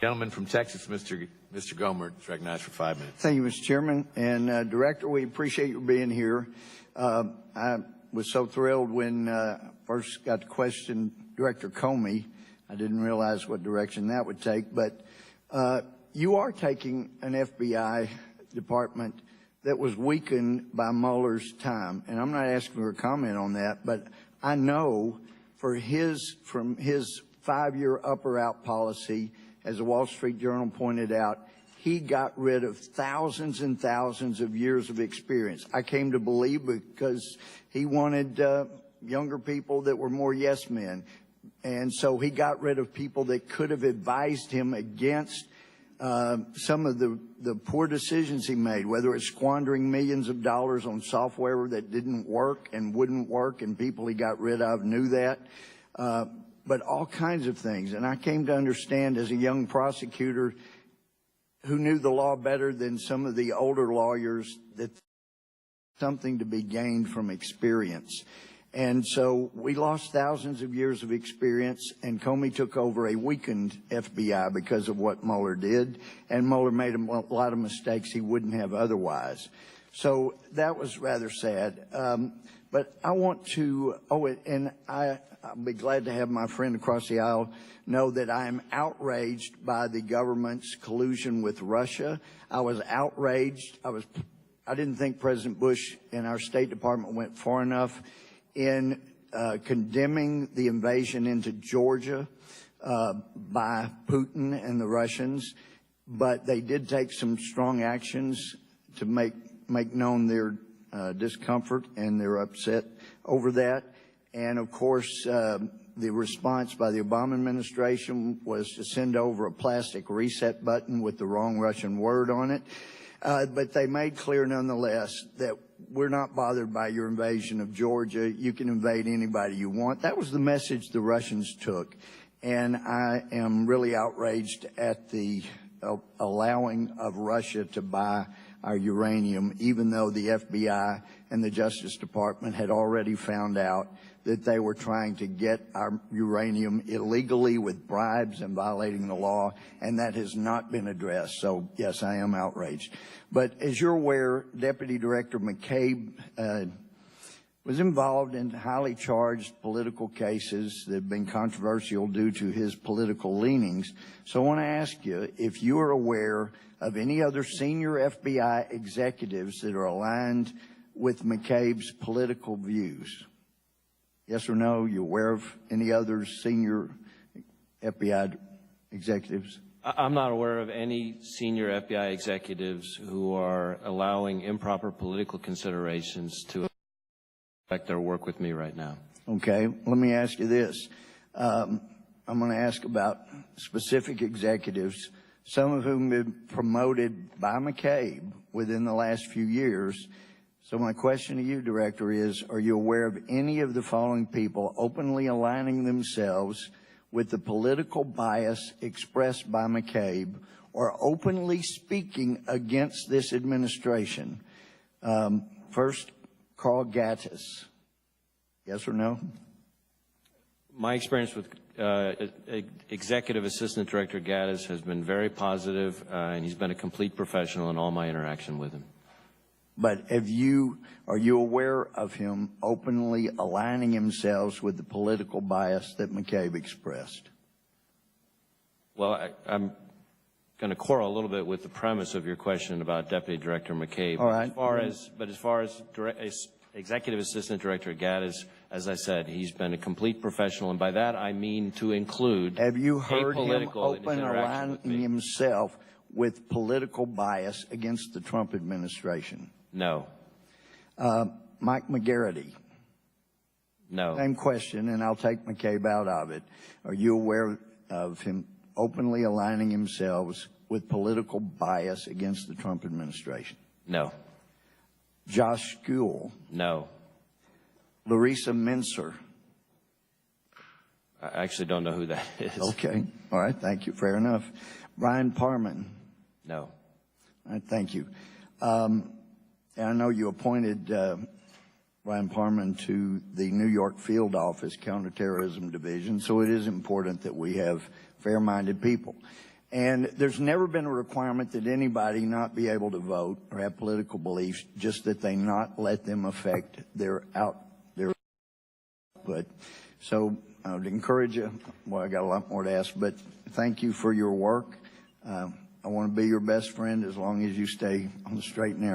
Gentleman from Texas, Mr. Gohmert, is recognized for 5 minutes. Thank you, Mr. Chairman. And Director, we appreciate you being here. I was so thrilled when first got to question Director Comey. I didn't realize what direction that would take, but you are taking an FBI department that was weakened by Mueller's time. And I'm not asking for a comment on that, but I know from his 5-year up or out policy, as the Wall Street Journal pointed out, he got rid of thousands and thousands of years of experience. I came to believe because he wanted younger people that were more yes men. And so he got rid of people that could have advised him against some of the poor decisions he made, whether it's squandering millions of dollars on software that didn't work and wouldn't work, and people he got rid of knew that. But all kinds of things. And I came to understand as a young prosecutor who knew the law better than some of the older lawyers that something to be gained from experience. And so we lost thousands of years of experience, and Comey took over a weakened FBI because of what Mueller did, and Mueller made a lot of mistakes he wouldn't have otherwise. So that was rather sad. But I want to, I'll be glad to have my friend across the aisle know that I am outraged by the government's collusion with Russia. I was outraged. I didn't think President Bush and our State Department went far enough in condemning the invasion into Georgia by Putin and the Russians, but they did take some strong actions to make known their discomfort and their upset over that. And of course, the response by the Obama administration was to send over a plastic reset button with the wrong Russian word on it. But they made clear nonetheless that we're not bothered by your invasion of Georgia. You can invade anybody you want. That was the message the Russians took. And I am really outraged at the allowing of Russia to buy our uranium, even though the FBI and the Justice Department had already found out that they were trying to get our uranium illegally with bribes and violating the law, and that has not been addressed. So, yes, I am outraged. But as you're aware, Deputy Director McCabe was involved in highly charged political cases that have been controversial due to his political leanings. So I want to ask you if you are aware of any other senior FBI executives that are aligned with McCabe's political views. Yes or no? You aware of any other senior FBI executives? I'm not aware of any senior FBI executives who are allowing improper political considerations to affect their work with me right now. Okay, let me ask you this. I'm going to ask about specific executives, some of whom have been promoted by McCabe within the last few years. So my question to you, Director, is, are you aware of any of the following people openly aligning themselves with the political bias expressed by McCabe or openly speaking against this administration? First, Carl Gattis. Yes or no? My experience with Executive Assistant Director Gattis has been very positive, and he's been a complete professional in all my interaction with him. But are you aware of him openly aligning himself with the political bias that McCabe expressed? Well, I'm going to quarrel a little bit with the premise of your question about Deputy Director McCabe. All right. As far as Executive Assistant Director Gattis, as I said, he's been a complete professional, and by that I mean to include Have you heard him open aligning himself with political bias against the Trump administration? No. Mike McGarity. No. Same question, and I'll take McCabe out of it. Are you aware of him openly aligning himself with political bias against the Trump administration? No. Josh Skule. No. Larissa Mincer. I actually don't know who that is. Okay. All right. Thank you. Fair enough. Brian Parman. No. All right. Thank you. And I know you appointed Brian Parman to the New York Field Office Counterterrorism Division, so it is important that we have fair-minded people. And there's never been a requirement that anybody not be able to vote or have political beliefs, just that they not let them affect their output. So I would encourage you, well, I got a lot more to ask, but thank you for your work. I want to be your best friend as long as you stay on the straight and narrow.